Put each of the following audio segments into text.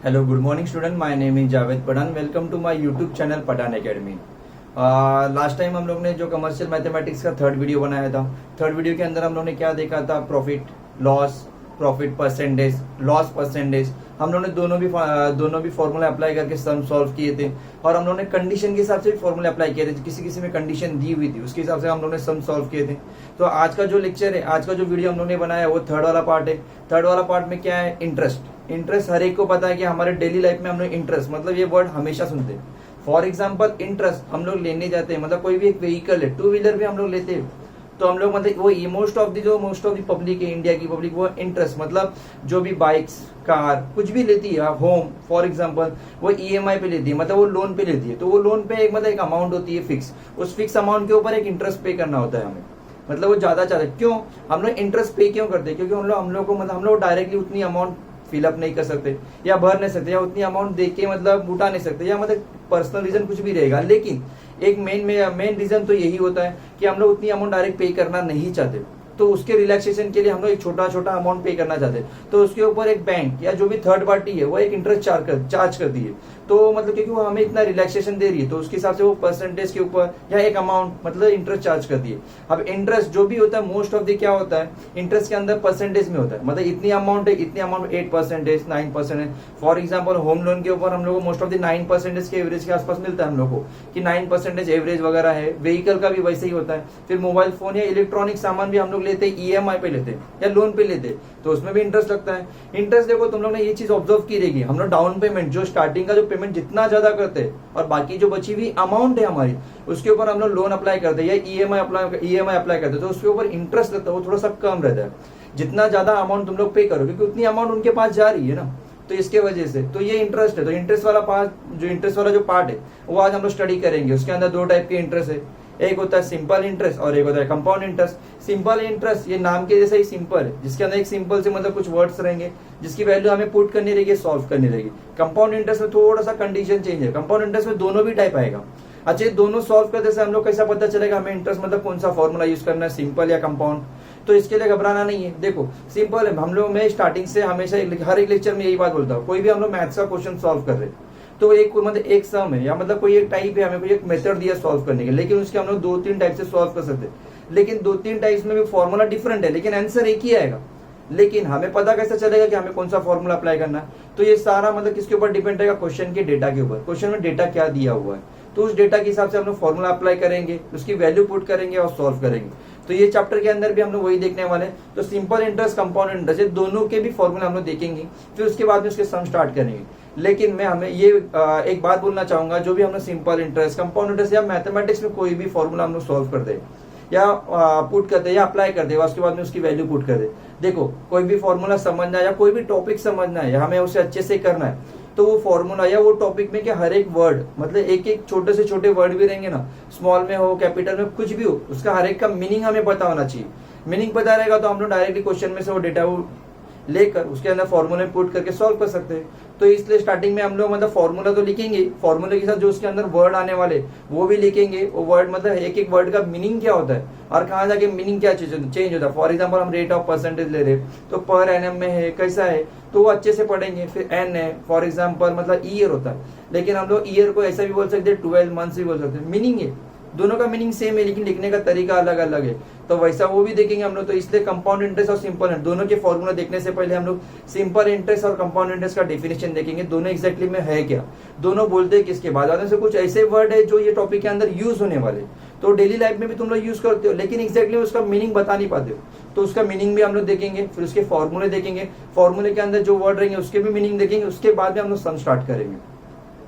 Hello, good morning student. My name is Javed Padhan. Welcome to my YouTube channel Padhan Academy. Last time हम लोग ने जो commercial mathematics का third video बनाया था, third video के अंदर हम लोग ने क्या देखा था, प्रॉफिट परसेंटेज, लॉस परसेंटेज। हम लोग ने दोनों भी फॉर्मूला अप्लाई करके सम सॉल्व किए थे और हम लोग ने कंडीशन के हिसाब से भी फॉर्मूला अप्लाई किए थे। किसी किसी में कंडीशन दी हुई थी, उसके हिसाब से हम लोग ने सम सॉल्व किए थे। तो आज का जो लेक्चर है, आज का जो वीडियो हम लोग ने बनाया है वो थर्ड वाला पार्ट है। थर्ड वाला पार्ट में क्या है, इंटरेस्ट हर एक को पता है कि हमारे डेली लाइफ में हम लोग इंटरेस्ट मतलब ये वर्ड हमेशा सुनते हैं। फॉर एग्जाम्पल इंटरेस्ट हम लोग लेने जाते हैं, मतलब कोई भी एक व्हीकल है, टू व्हीलर भी हम लोग लेते हैं, तो हम लोग मतलब वो मोस्ट ऑफ द पब्लिक है, इंडिया की पब्लिक, वो इंटरेस्ट मतलब जो भी बाइक्स, कार कुछ भी लेती है, होम फॉर एग्जांपल वो ईएमआई पे लेती है, मतलब वो लोन पे लेती है। तो वो लोन पे एक अमाउंट होती है फिक्स, उस फिक्स अमाउंट के ऊपर एक इंटरेस्ट पे करना होता है हमें। मतलब वो ज्यादा चाहते हैं, क्यों हम लोग इंटरेस्ट पे क्यों करते हैं? क्योंकि हम लोग डायरेक्टली उतनी अमाउंट फिलअप नहीं कर सकते या भर नहीं सकते या उतनी अमाउंट दे के मतलब उठा नहीं सकते, या मतलब पर्सनल रीजन कुछ भी रहेगा। लेकिन एक मेन रीजन तो यही होता है कि हम लोग उतनी अमाउंट डायरेक्ट पे करना नहीं चाहते, तो उसके रिलैक्सेशन के लिए हम लोग एक छोटा छोटा अमाउंट पे करना चाहते हैं। तो उसके ऊपर एक बैंक या जो भी थर्ड पार्टी है वो एक इंटरेस्ट चार्ज करती है। तो मतलब क्योंकि वो हमें इतना रिलैक्सेशन दे रही है, तो उसके हिसाब से वो परसेंटेज के ऊपर या एक अमाउंट मतलब इंटरेस्ट चार्ज करती है। अब इंटरेस्ट जो भी होता है मोस्ट ऑफ द क्या होता है, इंटरेस्ट के अंदर परसेंटेज में होता है, मतलब इतनी अमाउंट है, इतनी amount 8%, 9%। For example home loan के ऊपर हम लोग को मोस्ट ऑफ द 9% के एवरेज के आसपास मिलता है हम लोग को, कि 9% एवरेज वगैरह है। व्हीकल का भी वैसे ही होता है। फिर मोबाइल फोन या इलेक्ट्रॉनिक सामान भी हम लोग लेते हैं, ईएमआई पे लेते हैं या लोन पे लेते हैं, तो उसमें भी इंटरेस्ट लगता है। इंटरेस्ट देखो तुम लोग ने ये चीज ऑब्जर्व की रहेगी, हम लोग डाउन पेमेंट जो स्टार्टिंग का जो पेमेंट जितना ज्यादा करते हैं और बाकी जो बची हुई अमाउंट है हमारी उसके ऊपर हम लोग लोन अप्लाई करते हैं या ईएमआई अप्लाई करते हैं, तो उसके ऊपर इंटरेस्ट लगता है वो थोड़ा सा कम रहता है। जितना ज्यादा अमाउंट तुम लोग पे करो, क्योंकि उतनी अमाउंट उनके पास जा रही है ना, तो इसके वजह से तो ये इंटरेस्ट है। तो इंटरेस्ट वाला जो पार्ट है वो आज हम लोग स्टडी करेंगे। उसके अंदर दो टाइप के इंटरेस्ट है, एक होता है सिंपल इंटरेस्ट और एक होता है कंपाउंड इंटरेस्ट। सिंपल इंटरेस्ट ये नाम के जैसा ही सिंपल है, जिसके अंदर एक सिंपल से मतलब कुछ वर्ड्स रहेंगे जिसकी वैल्यू हमें पुट करनी रहेगी, सॉल्व करनी रहेगी। कंपाउंड इंटरेस्ट में थोड़ा सा कंडीशन चेंज है। कंपाउंड इंटरेस्ट में दोनों भी टाइप आएगा। अच्छा, दोनों सॉल्व करने से हम लोग कैसा पता चलेगा हमें इंटरेस्ट मतलब कौन सा फॉर्मूला यूज करना है, सिंपल या कंपाउंड? तो इसके लिए घबराना नहीं है। देखो सिंपल है, हम लोग मैं स्टार्टिंग से हमेशा हर एक लेक्चर में यही बात बोलता हूँ, कोई भी हम लोग मैथ्स का क्वेश्चन सॉल्व कर रहे हैं तो एक सम है या मतलब कोई एक टाइप है, हमें कोई एक मेथड दिया सॉल्व करने के, लेकिन उसके हम लोग 2-3 टाइप से सॉल्व कर सकते हैं। लेकिन 2-3 टाइप्स में भी फॉर्मूला डिफरेंट है, लेकिन आंसर एक ही आएगा। लेकिन हमें पता कैसे चलेगा कि हमें कौन सा फॉर्मूला अप्लाई करना है? तो ये सारा मतलब किसके ऊपर डिपेंड रहेगा, क्वेश्चन के डेटा के ऊपर। क्वेश्चन में डेटा क्या दिया हुआ है, तो उस डेटा के हिसाब से हम लोग फॉर्मूला अप्लाई करेंगे, उसकी वैल्यू पुट करेंगे और सॉल्व करेंगे। तो ये चैप्टर के अंदर भी हम लोग वही देखने वाले हैं। तो सिंपल इंटरेस्ट, कंपाउंड इंटरेस्ट, ये दोनों के भी फॉर्मूला हम लोग देखेंगे, फिर उसके बाद में उसके सम स्टार्ट करेंगे। लेकिन मैं हमें ये एक बात बोलना चाहूंगा, जो भी हम लोग सिंपल इंटरेस्ट, कंपाउंड इंटरेस्ट या मैथमेटिक्स में कोई भी फॉर्मूला हम लोग सॉल्व कर दे या पुट कर दे या अप्लाई कर दे, उसके बाद में उसकी वैल्यू पुट कर दे। देखो कोई भी फॉर्मूला समझना है या कोई भी टॉपिक समझना है या हमें उसे अच्छे से करना है, तो वो फॉर्मूला या वो टॉपिक में क्या हर एक वर्ड मतलब एक छोटे से छोटे वर्ड भी रहेंगे ना, स्मॉल में हो कैपिटल में कुछ भी हो, उसका हर एक का मीनिंग हमें पता होना चाहिए। मीनिंग पता रहेगा तो हम लोग डायरेक्टली क्वेश्चन में से वो डेटा लेकर उसके अंदर फॉर्मूले पुट करके सॉल्व कर सकते हैं। तो इसलिए स्टार्टिंग में हम लोग मतलब फॉर्मूला तो लिखेंगे, फॉर्मूले के साथ जो उसके अंदर वर्ड आने वाले वो भी लिखेंगे। वो वर्ड मतलब एक एक वर्ड का मीनिंग क्या होता है और कहाँ जाके मीनिंग क्या चेंज होता है। फॉर एग्जाम्पल हम रेट ऑफ परसेंटेज ले रहे, तो पर एनएम में है, कैसा है, तो वो अच्छे से पढ़ेंगे। फिर एन है, फॉर एग्जाम्पल मतलब ईयर होता है, लेकिन हम लोग ईयर को ऐसा भी बोल सकते हैं, 12 मंथ्स भी बोल सकते हैं। मीनिंग है, दोनों का मीनिंग सेम है, लेकिन लिखने का तरीका अलग अलग है, तो वैसा वो भी देखेंगे हम लोग। तो इसलिए कंपाउंड इंटरेस्ट और सिंपल इंटरेस्ट दोनों के फॉर्मूला देखने से पहले हम लोग सिंपल इंटरेस्ट और कंपाउंड इंटरेस्ट का डेफिनेशन देखेंगे, दोनों एग्जैक्टली में है क्या, दोनों बोलते हैं किसके। बाद से कुछ ऐसे वर्ड है जो ये टॉपिक के अंदर यूज होने वाले, तो डेली लाइफ में भी तुम लोग यूज करते हो, लेकिन एग्जैक्टली उसका मीनिंग बता नहीं पाते हो, तो उसका मीनिंग भी हम लोग देखेंगे। फिर उसके फॉर्मूले देखेंगे, फॉर्मूले के अंदर जो वर्ड रहेंगे उसके भी मीनिंग देखेंगे। उसके बाद में हम लोग सम स्टार्ट करेंगे।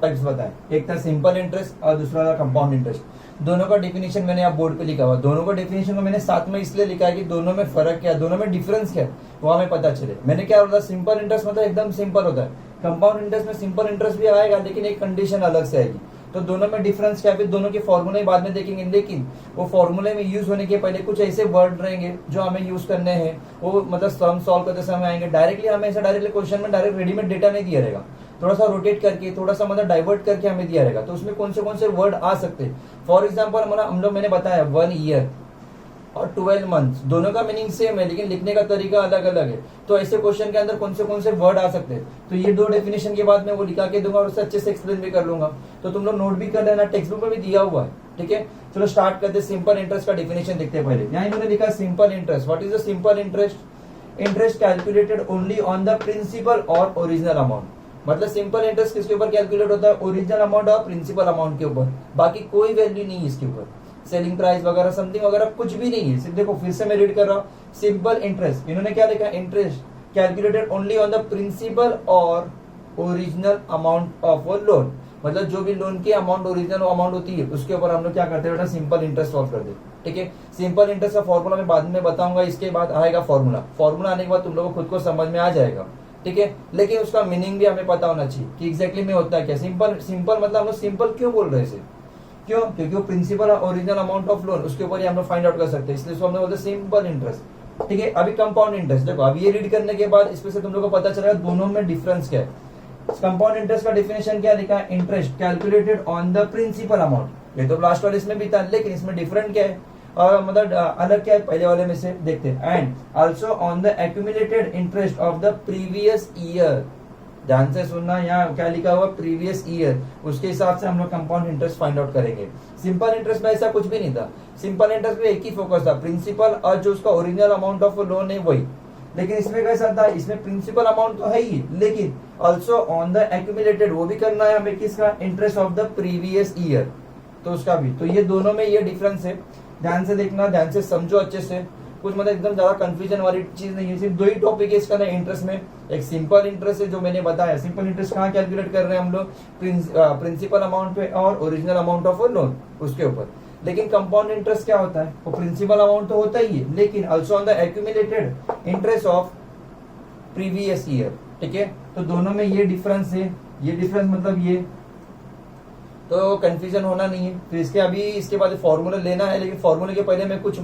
टाइप्स बताएं, एक था सिंपल इंटरेस्ट और दूसरा था कंपाउंड इंटरेस्ट। दोनों का डेफिनेशन मैंने आप बोर्ड पे लिखा हुआ, दोनों का डेफिनेशन को मैंने साथ में इसलिए लिखा है कि दोनों में फर्क क्या है, दोनों में डिफरेंस क्या है वो हमें पता चले। मैंने क्या बोला, सिंपल इंटरेस्ट मतलब एकदम सिंपल होता है। कंपाउंड इंटरेस्ट में सिंपल इंटरेस्ट भी आएगा, लेकिन एक कंडीशन अलग से आएगी। तो दोनों में डिफरेंस क्या है, फिर दोनों के फॉर्मूले बाद में देखेंगे। लेकिन वो फॉर्मूले में यूज होने के पहले कुछ ऐसे वर्ड रहेंगे जो हमें यूज करने हैं, वो मतलब सम सॉल्व करते समय आएंगे। डायरेक्टली हमें ऐसा डायरेक्टली क्वेश्चन में डायरेक्ट रेडीमेड डेटा नहीं दिया रहेगा, थोड़ा सा रोटेट करके, थोड़ा सा मतलब डाइवर्ट करके हमें दिया रहेगा। तो उसमें कौन से वर्ड आ सकते हैं। फॉर एग्जाम्पल मैंने बताया 1 ईयर और 12 मंथ्स, दोनों का मीनिंग सेम है लेकिन लिखने का तरीका अलग अलग है। तो ऐसे क्वेश्चन के अंदर कौन से वर्ड आ सकते हैं, तो ये 2 डेफिनेशन के बाद मैं वो लिखा के दूंगा और उससे अच्छे से एक्सप्लेन भी कर लूंगा। तो तुम लोग नोट भी कर लेना, टेक्स्ट बुक में भी दिया हुआ है, ठीक है। चलो स्टार्ट करते, सिंपल इंटरेस्ट का डेफिनेशन देखते हैं पहले। यहाँ इन्होंने लिखा simple interest. What is the simple interest? Interest calculated only on the principal और ओरिजिनल अमाउंट। मतलब सिंपल इंटरेस्ट किसके ऊपर कैलकुलेट होता है? ओरिजिनल अमाउंट और प्रिंसिपल अमाउंट के ऊपर, बाकी कोई वैल्यू नहीं है इसके ऊपर, सेलिंग प्राइस वगैरह समथिंग वगैरह कुछ भी नहीं है। सिर्फ देखो फिर से मैं रीड कर रहा हूँ, सिंपल इंटरेस्ट, इन्होंने क्या लिखा? Interest calculated only on the principal और original amount of a loan. मतलब जो भी लोन की अमाउंट ओरिजिनल अमाउंट होती है उसके ऊपर हम लोग क्या करते हैं बेटा? सिंपल इंटरेस्ट सॉल्व कर दे, ठीक है। सिंपल इंटरेस्ट का फॉर्मूला मैं बाद में बताऊंगा, इसके बाद आएगा फॉर्मूला आने के बाद तुम लोगों को खुद को समझ में आ जाएगा, ठीक है। लेकिन उसका मीनिंग भी हमें पता होना चाहिए कि एग्जैक्टली में होता है क्या। सिंपल मतलब हम लोग सिंपल क्यों बोल रहे हैं? क्यों? क्योंकि वो प्रिंसिपल और ओरिजिनल अमाउंट ऑफ लोन उसके ऊपर ही हम लोग फाइंड आउट कर सकते हैं, इसलिए उसको हम लोग बोलते हैं सिंपल इंटरेस्ट, ठीक है। अभी कंपाउंड इंटरेस्ट देखो, अभी ये रीड करने के बाद इसमें से तुम लोग को पता चलेगा दोनों में डिफरेंस क्या है। कंपाउंड इंटरेस्ट का डेफिनेशन क्या लिखा है? Interest calculated on the principal amount. ये तो लास्ट वाले इसमें भी था, लेकिन इसमें डिफरेंट क्या है और मतलब अलग क्या है पहले वाले में से देखते हैं। And also on the accumulated interest of the previous year. ध्यान से सुनना, यहाँ क्या लिखा हुआ? प्रीवियस ईयर, उसके हिसाब से हम लोग कंपाउंड इंटरेस्ट फाइंड आउट करेंगे। सिंपल इंटरेस्ट में ऐसा कुछ भी नहीं था, सिंपल इंटरेस्ट में एक ही फोकस था, प्रिंसिपल और जो उसका ओरिजिनल अमाउंट ऑफ लोन है वही। लेकिन इसमें कैसा था? इसमें प्रिंसिपल अमाउंट तो है ही, लेकिन ऑल्सो ऑन द एक्यूमुलेटेड वो भी करना है हमें, किसका? Interest of the previous year, तो उसका भी। तो ये दोनों में ये डिफरेंस है, ध्यान से देखना, ध्यान से समझो अच्छे से, कुछ मतलब एकदम ज्यादा कंफ्यूजन वाली चीज नहीं है। सिर्फ 2 ही टॉपिक है इसका ना इंटरेस्ट में, एक सिंपल इंटरेस्ट है जो मैंने बताया। सिंपल इंटरेस्ट कहाँ कैलकुलेट कर रहे हैं हम लोग? प्रिंसिपल अमाउंट पे और ओरिजिनल अमाउंट ऑफ लोन उसके ऊपर। लेकिन कंपाउंड इंटरेस्ट क्या होता है? वो प्रिंसिपल अमाउंट तो होता ही है, लेकिन also on the accumulated interest of previous year, ठीक है। तो दोनों में ये डिफरेंस है, ये डिफरेंस मतलब ये, तो कंफ्यूजन होना नहीं है। फिर इसके बाद फॉर्मूला लेना है, लेकिन फॉर्मूले के पहले मैं कुछ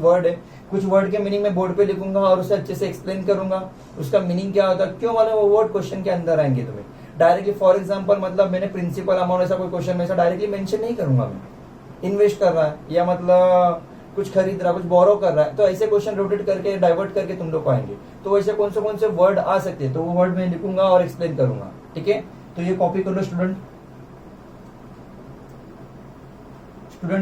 वर्ड के मीनिंग में बोर्ड पे लिखूंगा और उसे अच्छे से एक्सप्लेन करूंगा, उसका मीनिंग क्या होता है, क्यों वाले वो वर्ड क्वेश्चन के अंदर आएंगे तुम्हें डायरेक्टली। फॉर एग्जाम्पल मतलब मैंने प्रिंसिपल अमाउंट ऐसा कोई क्वेश्चन में ऐसा डायरेक्टली मेंशन नहीं करूंगा मैं, इन्वेस्ट कर रहा है या मतलब कुछ खरीद रहा है, कुछ बोरो कर रहा है, तो ऐसे क्वेश्चन रोटेट करके डाइवर्ट करके तुम लोग को आएंगे। तो वैसे कौन से वर्ड आ सकते हैं, तो वो वर्ड मैं लिखूंगा और एक्सप्लेन करूंगा, ठीक है। तो ये कॉपी कर लो स्टूडेंट।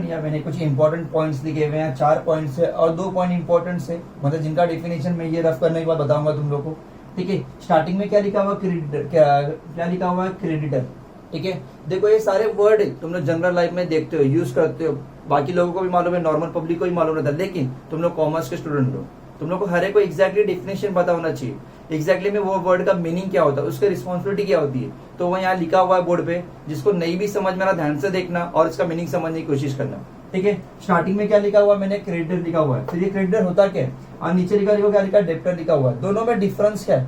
या मैंने कुछ इंपॉर्टेंट पॉइंट्स लिखे हुए हैं, 4 पॉइंट्स है और 2 पॉइंट इंपॉर्टेंट है, मतलब जिनका डेफिनेशन मैं ये रफ करने के बाद बताऊंगा तुम लोग को, ठीक है। स्टार्टिंग में क्या लिखा हुआ? क्रेडिटर, क्या लिखा हुआ है? क्रेडिटर, ठीक है। देखो ये सारे वर्ड तुम लोग जनरल लाइफ में देखते हो, यूज करते हो, बाकी लोगों को भी मालूम है, नॉर्मल पब्लिक को भी मालूम रहता है, लेकिन तुम लोग कॉमर्स के स्टूडेंट हो, तुम लोग को हर एक को एग्जैक्टली डेफिनेशन पता होना चाहिए, एग्जैक्टली में वो वर्ड का मीनिंग क्या होता है, उसकी रिस्पॉन्सिबिलिटी क्या होती है। तो वो यहाँ लिखा हुआ है बोर्ड पे, जिसको नहीं भी समझ में आ रहा ध्यान से देखना और इसका मीनिंग समझने की कोशिश करना, ठीक है। स्टार्टिंग में क्या लिखा हुआ? मैंने क्रेडिटर लिखा हुआ है, फिर ये क्रेडिटर होता क्या है और नीचे लिखा क्या लिखा? डेब्टर लिखा हुआ है। दोनों में डिफरेंस क्या है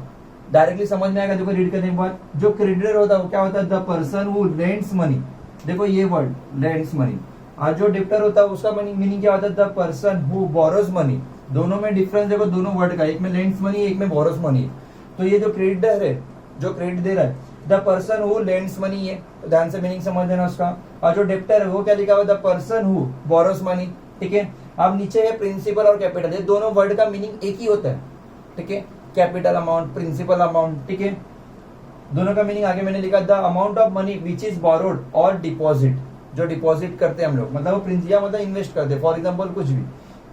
डायरेक्टली समझ में आएगा। देखो रीड करने के बाद, जो क्रेडिटर होता है वो क्या होता है? The person who lends money, देखो ये वर्ड लेंड्स मनी, और जो डेब्टर होता है उसका मीनिंग क्या होता है? The person who borrows money. दोनों में डिफरेंस देखो, दोनों वर्ड का, एक में लेंड्स मनी एक में बोरोज मनी। तो ये जो क्रेडिटर है, जो क्रेडिट दे रहा है, the person who lends money है, तो ध्यान से मीनिंग समझ लेना उसका। और जो डेब्टर है वो क्या लिखा हुआ? The person who borrows money, ठीक है। अब नीचे है प्रिंसिपल और कैपिटल, ये दोनों वर्ड का मीनिंग एक ही होता है, ठीक है। कैपिटल अमाउंट, प्रिंसिपल अमाउंट, ठीक है, दोनों का मीनिंग आगे मैंने लिखा, the amount of money which is borrowed और डिपॉजिट, जो डिपॉजिट करते हैं हम लोग, मतलब वो प्रिंसिपल मतलब इन्वेस्ट करते हैं, फॉर एग्जांपल कुछ भी,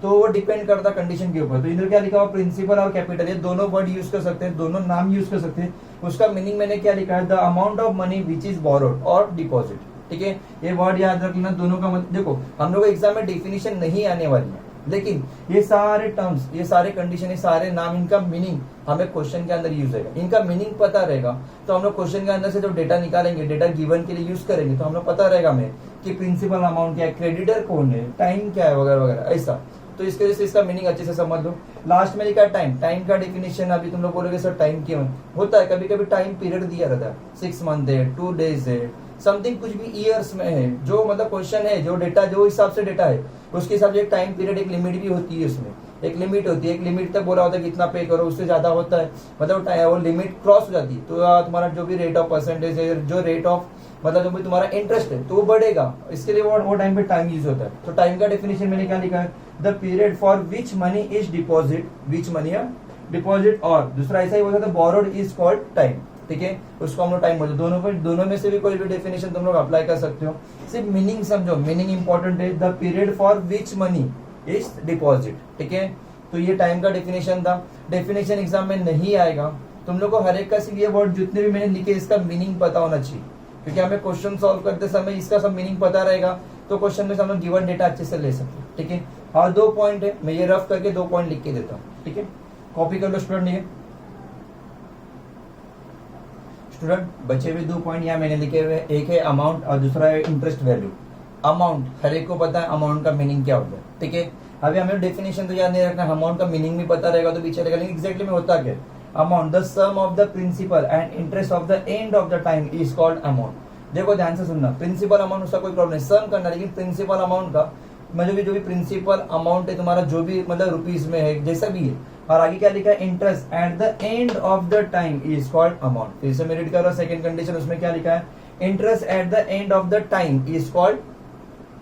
तो वो डिपेंड करता कंडीशन के ऊपर। तो इधर क्या लिखा हुआ? प्रिंसिपल और कैपिटल, ये दोनों वर्ड यूज कर सकते हैं, दोनों नाम यूज कर सकते हैं। उसका मीनिंग मैंने क्या लिखा है? The amount of money which is borrowed और डिपॉजिट, ठीक है। ये वर्ड याद रख लेना, दोनों का मतलब। देखो हम लोग एग्जाम में डेफिनेशन नहीं आने वाली है, लेकिन ये सारे टर्म्स, ये सारे कंडीशन, ये सारे नाम, इनका मीनिंग हमें क्वेश्चन के अंदर यूज होगा। इनका मीनिंग पता रहेगा तो हम लोग क्वेश्चन के अंदर से जो डेटा निकालेंगे, डेटा गिवन के लिए यूज करेंगे, तो हम लोग पता रहेगा हमें कि प्रिंसिपल अमाउंट क्या है, क्रेडिटर कौन है, टाइम क्या है, वगैरह वगैरह ऐसा। तो इसके वजह से इसका मीनिंग अच्छे से समझ लो। लास्ट में लिखा है टाइम, टाइम का डेफिनेशन। अभी तुम लोग बोलोगे सर टाइम क्यों होता है? कभी कभी टाइम पीरियड दिया रहता है, 6 मंथ है, 2 days है, समथिंग कुछ भी ईयर्स में है, जो मतलब क्वेश्चन है, जो डेटा, जो हिसाब से डेटा है उसके हिसाब से एक टाइम पीरियड, एक लिमिट भी होती है, उसमें एक लिमिट होती है, एक लिमिट तक बोला होता है कि इतना पे करो, उससे ज्यादा होता है मतलब वो लिमिट क्रॉस हो जाती है तो तुम्हारा जो भी रेट ऑफ परसेंटेज है, जो रेट ऑफ मतलब जो भी तुम्हारा इंटरेस्ट है तो वो बढ़ेगा, इसके लिए वो टाइम पे टाइम यूज होता है। तो टाइम का डेफिनेशन मैंने क्या लिखा है, the period for which money is deposit, which money है डिपॉजिट, और दूसरा ऐसा ही बोलता है बोरोड इज कॉल्ड टाइम, ठीक है, उसको हम लोग टाइम बोलते हैं। दोनों में से भी कोई भी डेफिनेशन तुम लोग अप्लाई कर सकते हो, सिर्फ मीनिंग समझो, मीनिंग इंपॉर्टेंट है। The period for which money is deposit, ठीक है। तो ये टाइम का डेफिनेशन था। डेफिनेशन एग्जाम में नहीं आएगा, तुम लोग को हर एक का सिर्फ ये वर्ड जितने भी मैंने लिखे इसका मीनिंग पता होना चाहिए, क्योंकि हमें क्वेश्चन सॉल्व करते समय इसका सब मीनिंग पता रहेगा तो क्वेश्चन में से हम लोग गिवन डेटा अच्छे से ले सकते हैं, ठीक है। और 2 पॉइंट है, मैं ये रफ करके 2 पॉइंट लिख के देता हूँ, ठीक है, कॉपी कर लो स्टूडेंट। ये स्टूडेंट बचे हुए 2 पॉइंट यहाँ मैंने लिखे हुए, एक है अमाउंट और दूसरा है इंटरेस्ट वैल्यू। अमाउंट हर एक को पता है अमाउंट का मीनिंग क्या होता है, ठीक है। अभी हमें डेफिनेशन तो याद नहीं रखना, अमाउंट का मीनिंग भी पता रहेगा तो भी चलेगा, लेकिन एग्जैक्टली में होता क्या है। Amount the sum of the principal and interest of the end of the time is called amount. देखो ध्यान से सुनना, प्रिंसिपल अमाउंट उसका कोई प्रॉब्लम नहीं, सम करना, लेकिन प्रिंसिपल अमाउंट का मतलब जो भी प्रिंसिपल अमाउंट है तुम्हारा, जो भी मतलब रुपीज में है जैसा भी है, और आगे क्या लिखा है, interest at the end of the time is called amount. फिर से मैं रीड कर रहा हूं सेकंड कंडीशन, उसमें क्या लिखा है, interest at the end of the time is called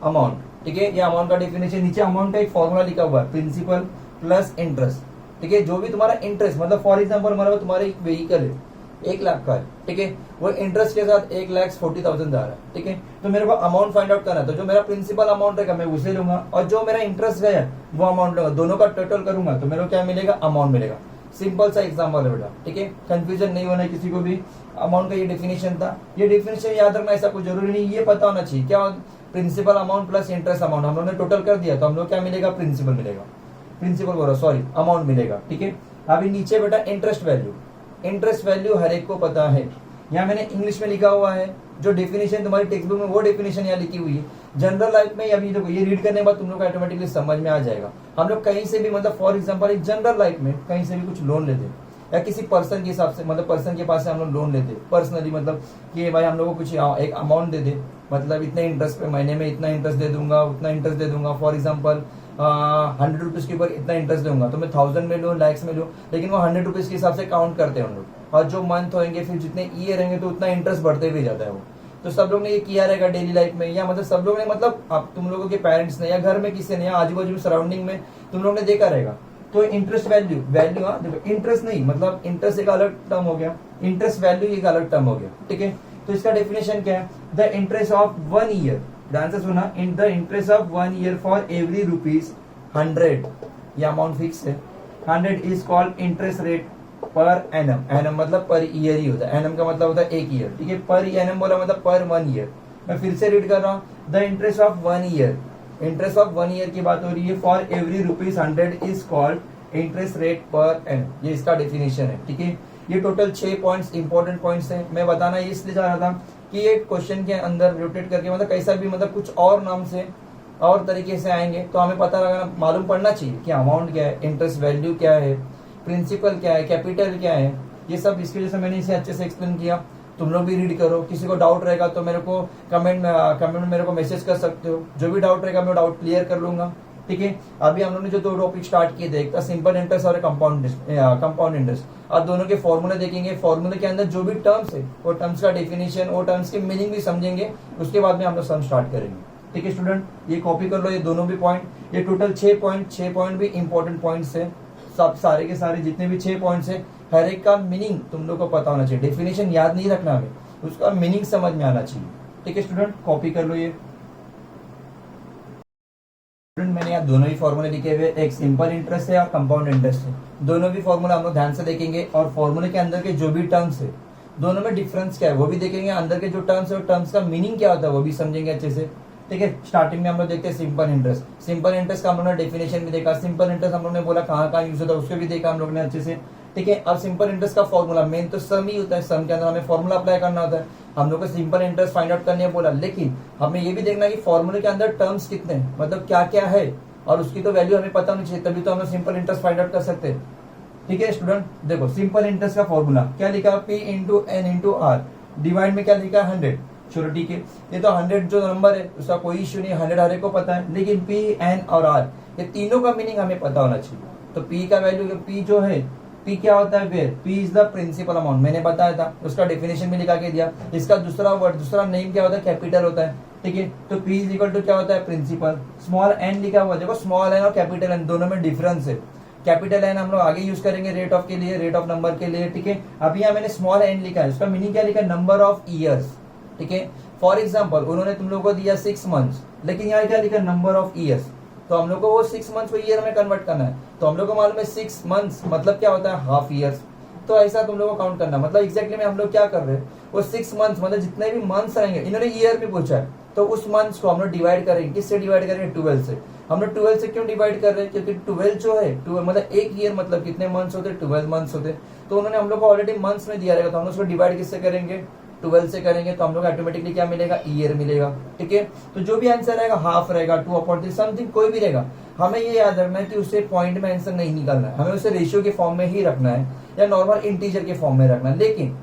amount, ठीक है। ये अमाउंट का डेफिनेशन, नीचे अमाउंट का एक फॉर्मूला लिखा हुआ है, प्रिंसिपल प्लस इंटरेस्ट, ठीक है। जो भी तुम्हारा इंटरेस्ट, मतलब फॉर एग्जाम्पल हमारा तुम्हारा एक व्हीकल है 1 लाख का है, ठीक है, वो इंटरेस्ट के साथ 1,40,000 आ रहा है, ठीक है। तो मेरे को अमाउंट फाइंड आउट करना है, तो जो मेरा प्रिंसिपल अमाउंट रहेगा मैं उसे लूंगा, और जो मेरा इंटरेस्ट है वो अमाउंट लूंगा, दोनों का टोटल करूंगा तो मेरे को क्या मिलेगा, अमाउंट मिलेगा। सिंपल सा एग्जाम्पल है बेटा, ठीक है, कंफ्यूजन नहीं होना है किसी को भी। अमाउंट का ये डेफिनेशन था, ये डेफिनेशन याद रखना ऐसा कुछ जरूरी नहीं, ये पता होना चाहिए क्या principal amount plus interest amount हम लोग ने टोटल कर दिया तो हम लोग क्या मिलेगा, प्रिंसिपल मिलेगा, प्रिंसिपल बोलो सॉरी अमाउंट मिलेगा, ठीक है। अभी नीचे बेटा इंटरेस्ट वैल्यू, इंटरेस्ट वैल्यू हर एक को पता है, यहाँ मैंने इंग्लिश में लिखा हुआ है, जो डेफिनेशन तुम्हारी टेक्स्ट बुक में वो डेफिनेशन यहाँ लिखी हुई है। जनरल लाइफ में अभी देखो ये रीड करने के बाद तुम लोग को ऑटोमेटिकली समझ में आ जाएगा। हम लोग कहीं से भी मतलब फॉर एग्जांपल एक जनरल लाइफ में कहीं से भी कुछ लोन लेते हैं या किसी पर्सन के हिसाब से, मतलब पर्सन के पास से हम लोग लोन लेते हैं पर्सनली, मतलब कि भाई हम लोग को कुछ एक अमाउंट दे दे, मतलब इतने इंटरेस्ट पे, महीने में इतना इंटरेस्ट दे दूंगा, उतना इंटरेस्ट दे दूंगा। फॉर एग्जाम्पल 100 रुपीज के ऊपर इतना इंटरेस्ट दूंगा, तो मैं 1000 में लूँ, लैक्स में लूँ, लेकिन वो 100 रुपीज के हिसाब से काउंट करते हैं हम लोग, और जो मंथ होंगे फिर जितने ईयर रहेंगे तो उतना इंटरेस्ट बढ़ते भी जाता है वो। तो सब लोग ने ये किया रहेगा डेली लाइफ में, या मतलब सब लोग ने, मतलब आप तुम लोगों के पेरेंट्स ने या घर में किसी ने या आजू बाजू सराउंडिंग में तुम लोग ने देखा रहेगा। तो इंटरेस्ट वैल्यू, हाँ देखो इंटरेस्ट नहीं, मतलब इंटरेस्ट एक अलग टर्म हो गया, इंटरेस्ट वैल्यू एक अलग टर्म हो गया, ठीक है। तो इसका डेफिनेशन क्या है, द इंटरेस्ट ऑफ 1 ईयर, ध्यान से सुना, in the interest of 1 year for every ₹100, ये अमाउंट फिक्स है, 100 is called interest rate per annum, annum मतलब पर ईयर ही होता है, एनम का मतलब होता है 1 ईयर, ठीक है। पर एनम बोला मतलब पर 1 ईयर। मैं फिर से रीड कर रहा हूँ, the interest of 1 year, interest of 1 year की बात हो रही है, for every ₹100 is called interest rate per annum, ये इसका डेफिनेशन है, ठीक है। ये टोटल 6 पॉइंट्स इंपॉर्टेंट पॉइंट्स हैं। मैं बताना इसलिए चाह रहा था कि ये क्वेश्चन के अंदर रोटेट करके मतलब कैसा भी मतलब कुछ और नाम से और तरीके से आएंगे तो हमें पता लगाना, मालूम पड़ना चाहिए कि अमाउंट क्या है, इंटरेस्ट वैल्यू क्या है, प्रिंसिपल क्या है, कैपिटल क्या है, ये सब। इसकी वजह से मैंने इसे अच्छे से एक्सप्लेन किया। तुम लोग भी रीड करो, किसी को डाउट रहेगा तो मेरे को कमेंट में मेरे को मैसेज कर सकते हो, जो भी डाउट रहेगा मैं डाउट क्लियर कर लूंगा, ठीक है। अभी हम लोगों ने जो 2 टॉपिक स्टार्ट किए थे, एक था सिंपल इंटरेस्ट और कंपाउंड इंटरेस्ट, और दोनों के फॉर्मूले देखेंगे, फॉर्मूले के अंदर जो भी टर्म्स है वो टर्म्स का डेफिनेशन, वो टर्म्स की मीनिंग भी समझेंगे, उसके बाद में हम लोग सम स्टार्ट करेंगे, ठीक है स्टूडेंट। ये कॉपी कर लो, ये दोनों भी पॉइंट, ये टोटल 6 पॉइंट भी इंपॉर्टेंट पॉइंट्स है, सब सारे के सारे जितने भी 6 पॉइंट्स है, हर एक का मीनिंग तुम लोग को पता होना चाहिए, डेफिनेशन याद नहीं रखना हमें, उसका मीनिंग समझ में आना चाहिए, ठीक है स्टूडेंट। कॉपी कर लो ये स्टूडेंट, मैंने यहाँ दोनों ही फॉर्मूले लिखे हुए, एक सिंपल इंटरेस्ट है और कंपाउंड इंटरेस्ट है। दोनों भी फॉर्मूला हम लोग ध्यान से देखेंगे, और फॉर्मूले के अंदर के जो भी टर्म्स है दोनों में डिफरेंस क्या है वो भी देखेंगे, अंदर के जो टर्म्स है वो टर्म्स का मीनिंग क्या होता है वो भी समझेंगे अच्छे से, ठीक है। स्टार्टिंग में हम लोग देखते हैं सिंपल इंटरेस्ट, सिंपल इंटरेस्ट का हम लोग ने डेफिनेशन भी देखा, सिंपल इंटरेस्ट हम लोग ने बोला कहाँ कहाँ यूज होता है उसको भी देखा हम लोग ने अच्छे से, ठीक है। अब सिंपल इंटरेस्ट का फॉर्मूला मेन तो सम ही होता है, सम के अंदर हमें फॉर्मूला अप्लाई करना होता है, हम लोग को सिंपल इंटरेस्ट फाइंड आउट करने बोला, लेकिन हमें ये भी देखना है कि फॉर्मूले के अंदर टर्म्स कितने हैं, मतलब क्या क्या है, और उसकी तो वैल्यू हमें पता होनी चाहिए, तभी तो हम लोग सिंपल इंटरेस्ट फाइंड आउट कर सकते हैं, ठीक है स्टूडेंट। देखो सिंपल इंटरेस्ट का फॉर्मूला क्या लिखा, P into N into R, divide में क्या लिखा 100, चलो ठीक है, ये तो 100 जो नंबर है उसका कोई इश्यू नहीं, 100 हर एक को पता है, लेकिन P, N और R ये तीनों का मीनिंग हमें पता होना चाहिए। तो P का वैल्यू, P जो है पी क्या होता है where, P is the principal amount, मैंने बताया था, उसका डेफिनेशन भी लिखा के दिया। इसका दूसरा नेम क्या होता है, कैपिटल होता है, ठीक है। तो पी इज इक्वल टू क्या होता है, प्रिंसिपल। स्मॉल एन लिखा हुआ, देखो स्मॉल एन और कैपिटल एन दोनों में डिफरेंस है। कैपिटल एन हम लोग आगे यूज करेंगे रेट ऑफ के लिए, रेट ऑफ नंबर के लिए, ठीक है। अभी यहाँ मैंने स्मॉल एन लिखा है, उसका मीनिंग क्या लिखा है, नंबर ऑफ ईयर्स, ठीक है। फॉर एग्जाम्पल उन्होंने तुम लोगों को दिया 6 मंथ्स, लेकिन यहाँ क्या लिखा, नंबर ऑफ ईयर्स, तो हम लोग को वो 6 मंथ्स को ईयर में कन्वर्ट करना है। तो हम लोग को मालूम है 6 मंथ्स मतलब क्या होता है, हाफ ईयर्स। तो ऐसा तुम लोग को काउंट करना, मतलब एग्जैक्टली में हम लोग क्या कर रहे हैं, वो 6 मंथ्स मतलब जितने भी मंथ्स रहेंगे, इन्होंने ईयर में पूछा है, तो उस मंथ्स को हम लोग डिवाइड करेंगे, किससे डिवाइड करेंगे, 12 से। हम लोग 12 से क्यों डिवाइड कर रहे हैं, क्योंकि 12 जो है 12 मतलब एक ईयर मतलब कितने मंथ्स होते हैं, 12 मंथ्स होते हैं। तो उन्होंने हम लोग को ऑलरेडी मंथ्स में दिया रहेगा, तो हम लोग उसको डिवाइड किससे करेंगे, 12 से करेंगे, तो हम लोग ऑटोमेटिकली क्या मिलेगा, ईयर मिलेगा, ठीक है। तो जो भी आंसर रहेगा हाफ रहेगा, 2/3 समथिंग कोई भी रहेगा, हमें ये याद रखना है कि उसे पॉइंट में आंसर नहीं निकालना है, हमें उसे रेशियो के फॉर्म में ही रखना है या नॉर्मल इंटीजर के फॉर्म में रखना है। लेकिन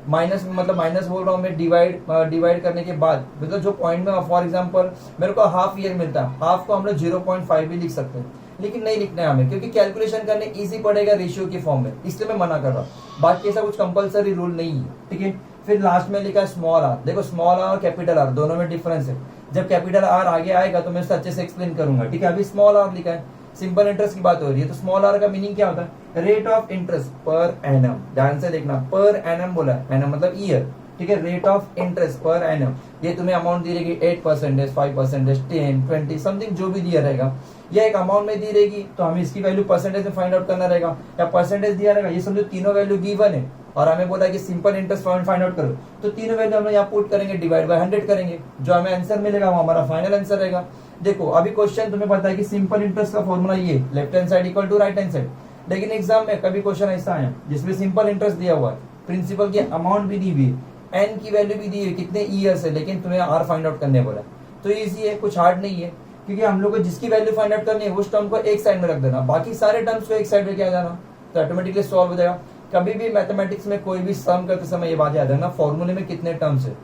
माइनस मतलब माइनस बोल रहा हूँ मैं, डिवाइड करने के बाद मतलब जो पॉइंट में, फॉर एग्जांपल मेरे को हाफ ईयर मिलता है, हाफ को हम लोग 0.5 भी लिख सकते हैं, लेकिन नहीं लिखना है हमें, क्योंकि कैलकुलेशन करने इजी पड़ेगा रेशियो के फॉर्म में, इसलिए मैं मना कर रहा हूँ। बाकी ऐसा कुछ कंपलसरी रूल नहीं है, ठीक है। फिर लास्ट में लिखा है स्मॉल आर, देखो स्मॉल आर और कैपिटल आर दोनों में डिफरेंस है। जब कैपिटल आर आगे आएगा तो मैं उससे अच्छे से एक्सप्लेन करूंगा, ठीक है। अभी स्मॉल आर लिखा है, सिंपल इंटरेस्ट की बात हो रही है, तो स्मॉल आर का मीनिंग क्या होता है, rate of interest per annum, ध्यान से देखना, पर एनम बोला है, एनम मतलब ईयर, ठीक है। Rate of interest per annum, ये तुम्हें अमाउंट दी रहेगी 8%, 5%, 10, 20 समथिंग जो भी दिया रहेगा, यह एक अमाउंट में दी रहेगी, तो हमें इसकी वैल्यू परसेंटेज में फाइंड आउट करना रहेगा, या परसेंटेज दिया रहेगा, ये समझो तीनों वैल्यू गिवन है और हमें बोला कि सिंपल इंटरेस्ट फाइंड आउट करो, तो तीनों वैल्यू हम लोग यहाँ पुट करेंगे, डिवाइड बाय 100 करेंगे, जो हमें आंसर मिलेगा वो हमारा फाइनल आंसर रहेगा। देखो अभी क्वेश्चन तुम्हें पता है कि सिंपल इंटरेस्ट का फॉर्मूला ये left hand side equal to right hand side, लेकिन एग्जाम में कभी क्वेश्चन ऐसा आया जिसमें सिंपल इंटरेस्ट दिया हुआ है, प्रिंसिपल की अमाउंट भी दी हुई है, एन की वैल्यू भी दी है, कितने ईयर्स है, लेकिन तुम्हें आर फाइंड आउट करने बोला, तो इजी है, कुछ हार्ड नहीं है, क्योंकि हम लोग को जिसकी वैल्यू फाइंड आउट करनी है उस टर्म को एक साइड में रख देना, बाकी सारे टर्म्स को एक साइड में किया जाना, तो ऑटोमेटिकली सॉल्व हो जाएगा। कभी भी मैथमेटिक्स में कोई भी सम करते समय ये बात याद रखना, फॉर्मूले में कितने टर्म्स है,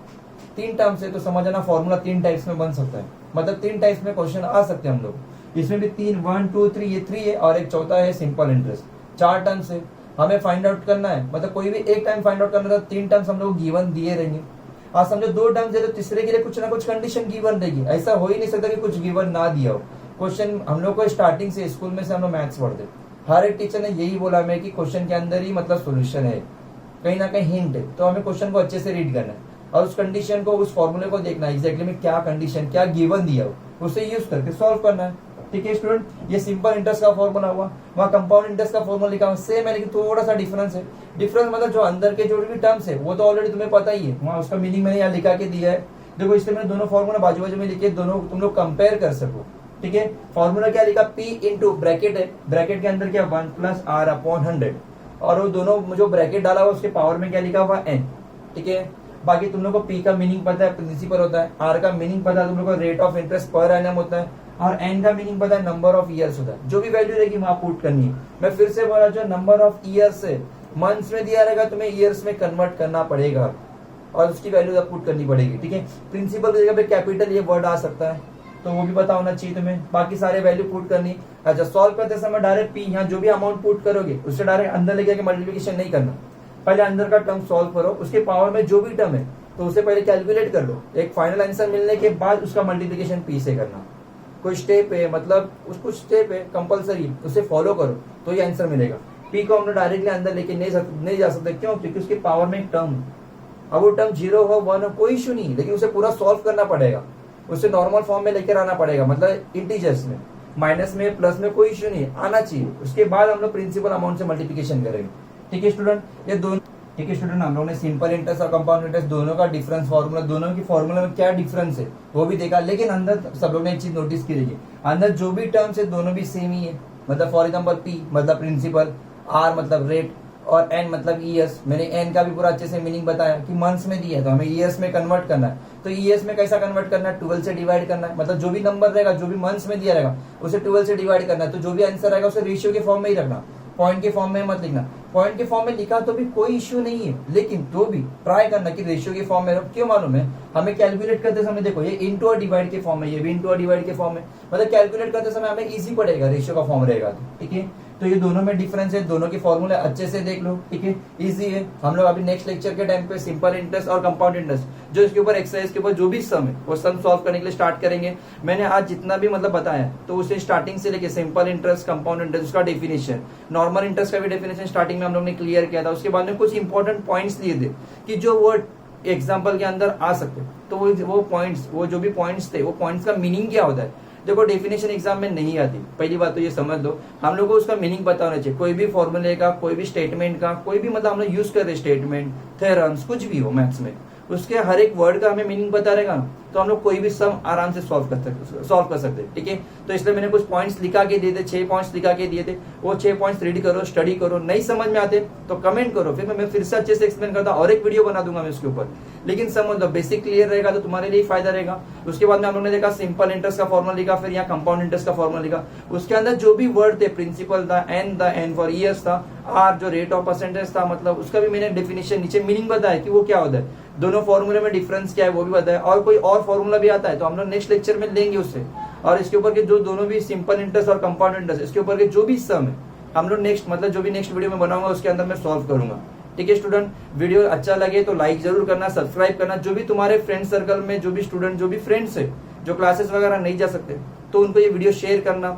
3 टर्म्स है, तो समझना फॉर्मूला 3 टाइप्स में बन सकता है, मतलब 3 टाइप्स में क्वेश्चन आ सकते हैं हम लोग, इसमें भी 3 1 2 3 ये 3 है, और एक चौथा है सिंपल इंटरेस्ट, 4 टर्म्स है, हमें फाइंड आउट करना है, मतलब कोई भी एक टाइम फाइंड आउट करना था, 3 टर्म्स हम लोग गिवन दिए रहेंगे। आज समझो 2 टर्म्स है तो तीसरे के लिए कुछ ना कुछ कंडीशन गिवन रहेगी, ऐसा हो ही नहीं सकता कि कुछ गिवन ना दिया हो। क्वेश्चन हम लोग को स्टार्टिंग से स्कूल में से हम लोग मैथ्स पढ़ते, हर एक टीचर ने यही बोला हमें कि क्वेश्चन के अंदर ही मतलब सोल्यूशन है, कहीं ना कहीं हिंट है, तो हमें क्वेश्चन को अच्छे से रीड करना है और उस कंडीशन को, उस फॉर्मूले को देखना है एग्जैक्टली में क्या कंडीशन, क्या गिवन दिया हो, उसे यूज करके सॉल्व करना है, ठीक है स्टूडेंट। ये सिंपल इंटरेस्ट का फॉर्मूला हुआ, वहाँ कंपाउंड इंटरेस्ट का फॉर्मूला लिखा हुआ सेम है, लेकिन थोड़ा सा डिफरेंस है। डिफरेंस मतलब जो अंदर के जो भी टर्म्स है वो तो ऑलरेडी तुम्हें पता ही है, वहाँ उसका मीनिंग मैंने यहाँ लिखा के दिया है। देखो इसलिए मैंने दोनों फॉर्मूला बाजू बाजू में लिखे, दोनों तुम लोग कंपेयर कर सको, ठीक है। फॉर्मूला क्या लिखा, P इंटू ब्रैकेट है, ब्रैकेट के अंदर क्या 1 प्लस R अपॉन 100, और वो दोनों जो ब्रैकेट डाला हुआ उसके पावर में क्या लिखा हुआ n, ठीक है। बाकी तुम लोग को P का मीनिंग पता है, प्रिंसिपल होता है, R का मीनिंग पता है तुम लोग को, rate of interest per annum होता है, और n का मीनिंग पता है नंबर ऑफ ईयर्स होता है। जो भी वैल्यू रहेगी वहां पुट करनी है। मैं फिर से बोला, जो नंबर ऑफ ईयर्स है मंथ्स में दिया रहेगा, तुम्हें ईयर्स में कन्वर्ट करना पड़ेगा और उसकी वैल्यू पुट करनी पड़ेगी, ठीक है। प्रिंसिपल की जगह पे कैपिटल ये वर्ड आ सकता है, तो वो भी पता होना चाहिए तुम्हें। बाकी सारे वैल्यू पुट करनी। अच्छा, सॉल्व करते समय डायरेक्ट पी, यहाँ जो भी अमाउंट पुट करोगे उससे डायरेक्ट अंदर लेके आके मल्टीप्लिकेशन नहीं करना, पहले अंदर का टर्म सॉल्व करो, उसके पावर में जो भी टर्म है तो उसे पहले कैलकुलेट कर लो, एक फाइनल आंसर मिलने के बाद उसका मल्टीप्लिकेशन पी से करना। कोई स्टेप है, मतलब कुछ स्टेप है कंपलसरी, उसे फॉलो करो तो ये आंसर मिलेगा। पी को हम लोग डायरेक्टली अंदर लेके नहीं जा सकते, क्यों? क्योंकि उसके पावर में एक टर्म, अब वो टर्म 0 हो 1 हो कोई इशू नहीं, लेकिन उसे पूरा सॉल्व करना पड़ेगा, उसे नॉर्मल फॉर्म में लेकर आना पड़ेगा, मतलब इंटीजर्स में, माइनस में प्लस में कोई इशू नहीं, आना चाहिए। उसके बाद हम लोग प्रिंसिपल अमाउंट से मल्टीप्लिकेशन करेंगे, ठीक है स्टूडेंट। ये दोनों, ठीक है स्टूडेंट, हम लोगों ने सिंपल इंटरेस्ट और कंपाउंड इंटरेस्ट दोनों का डिफरेंस फॉर्मूला, दोनों की फॉर्मूला में क्या डिफरेंस है वो भी देखा, लेकिन अंदर सब लोग ने एक चीज नोटिस की रही है, अंदर जो भी टर्म्स है दोनों भी सेम ही है। मतलब फॉर एग्जाम्पल पी मतलब प्रिंसिपल, आर मतलब रेट, और एन मतलब ईयर्स। मैंने एन का भी पूरा अच्छे से मीनिंग बताया कि मंथ्स में दिया है तो हमें ईयर्स में कन्वर्ट करना है। तो ईयर्स में कैसा कन्वर्ट करना है? 12 से डिवाइड करना है, मतलब जो भी नंबर रहेगा, जो भी मंथ्स में दिया रहेगा उसे 12 से डिवाइड करना है। तो जो भी आंसर आएगा उसे रेशियो के फॉर्म में ही रखना, पॉइंट के फॉर्म में मत लिखना। पॉइंट के फॉर्म में लिखा तो भी कोई इश्यू नहीं है, लेकिन तो भी ट्राई करना कि रेशियो के फॉर्म में रहो। क्यों मालूम है? हमें कैलकुलेट करते समय देखो ये इंटू और डिवाइड के फॉर्म में, ये भी इंटू और डिवाइड के फॉर्म में, मतलब कैलकुलेट करते समय हमें इजी पड़ेगा, रेशियो का फॉर्म रहेगा तो, ठीक है। तो ये दोनों में डिफरेंस है, दोनों के फॉर्मूले अच्छे से देख लो, ठीक है, इजी है। हम लोग अभी नेक्स्ट लेक्चर के टाइम पे सिंपल इंटरेस्ट और कंपाउंड इंटरेस्ट जो इसके ऊपर एक्सरसाइज के ऊपर जो भी सम है वो सम सॉल्व करने के लिए स्टार्ट करेंगे। मैंने आज जितना भी मतलब बताया तो उसे स्टार्टिंग से लेके सिंपल इंटरेस्ट, कंपाउंड इंटरेस्ट, उसका डेफिनेशन, नॉर्मल इंटरेस्ट का भी डेफिनेशन स्टार्टिंग में हम लोग ने क्लियर किया था। उसके बाद में कुछ इंपॉर्टेंट पॉइंट्स लिए थे कि जो वर्ड एग्जाम्पल के अंदर आ सकते, तो वो पॉइंट्स, वो जो भी पॉइंट्स थे वो पॉइंट्स का मीनिंग क्या होता है। देखो डेफिनेशन एग्जाम में नहीं आती, पहली बात तो ये समझ लो, हम लोग को उसका मीनिंग पता होना चाहिए। कोई भी फॉर्मूले का, कोई भी स्टेटमेंट का, कोई भी मतलब हम लोग यूज कर रहे स्टेटमेंट, थ्योरम्स, कुछ भी हो मैथ्स में, उसके हर एक वर्ड का हमें मीनिंग पता रहेगा तो हम लोग कोई भी सम आराम से सॉल्व कर सकते, ठीक है। तो इसलिए मैंने कुछ पॉइंट्स लिखा के दिए थे, 6 पॉइंट्स लिखा के दिए थे। वो 6 पॉइंट्स रीड करो, स्टडी करो, नहीं समझ में आते तो कमेंट करो, फिर मैं फिर से अच्छे से एक्सप्लेन करता और एक वीडियो बना दूंगा मैं उसके ऊपर। लेकिन समझ लो, बेसिक क्लियर रहेगा तो तुम्हारे लिए फायदा रहेगा। उसके बाद में हम लोग ने देखा सिंपल इंटरेस्ट का फॉर्मूला लिखा, फिर यहाँ कंपाउंड इंटरेस्ट का फॉर्मूला लिखा। उसके अंदर जो भी वर्ड थे, प्रिंसिपल था, एन फॉर ईयर्स था, आर जो रेट ऑफ परसेंटेज था, मतलब उसका भी मैंने डेफिनेशन नीचे मीनिंग बताया कि वो क्या होता है, दोनों फॉर्मूले में डिफरेंस क्या है वो भी बताया। और कोई और फॉर्मूला भी आता है तो हम लोग नेक्स्ट लेक्चर में लेंगे उससे। और इसके ऊपर के जो दोनों भी सिंपल इंटरेस्ट और कंपाउंड इंटरेस्ट, इसके ऊपर के जो भी सम है हम लोग नेक्स्ट मतलब जो भी नेक्स्ट वीडियो में बनाऊंगा उसके अंदर मैं सॉल्व करूंगा, ठीक है स्टूडेंट। वीडियो अच्छा लगे तो लाइक जरूर करना, सब्सक्राइब करना। जो भी तुम्हारे फ्रेंड सर्कल में जो भी स्टूडेंट, जो भी फ्रेंड्स है जो क्लासेस वगैरह नहीं जा सकते, तो उनको ये वीडियो शेयर करना।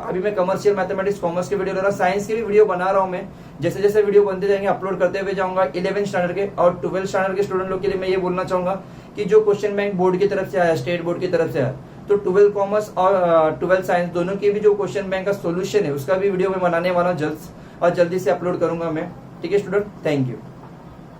अभी मैं कमर्शियल मैथमेटिक्स, कॉमर्स के वीडियो ले रहा हूँ, साइंस के भी वीडियो बना रहा हूँ मैं। जैसे जैसे वीडियो बनते जाएंगे अपलोड करते हुए जाऊंगा। 11th स्टैंडर्ड के और 12th स्टैंडर्ड के स्टूडेंट लोग के लिए मैं ये बोलना चाहूंगा कि जो क्वेश्चन बैंक बोर्ड की तरफ से आया, स्टेट बोर्ड की तरफ से आया, तो 12th कॉमर्स और 12th साइंस दोनों के भी जो क्वेश्चन बैंक का सोल्यूशन है उसका भी वीडियो मैं बनाने वाला हूँ जल्द, और जल्दी से अपलोड करूंगा मैं, ठीक है स्टूडेंट। Thank you.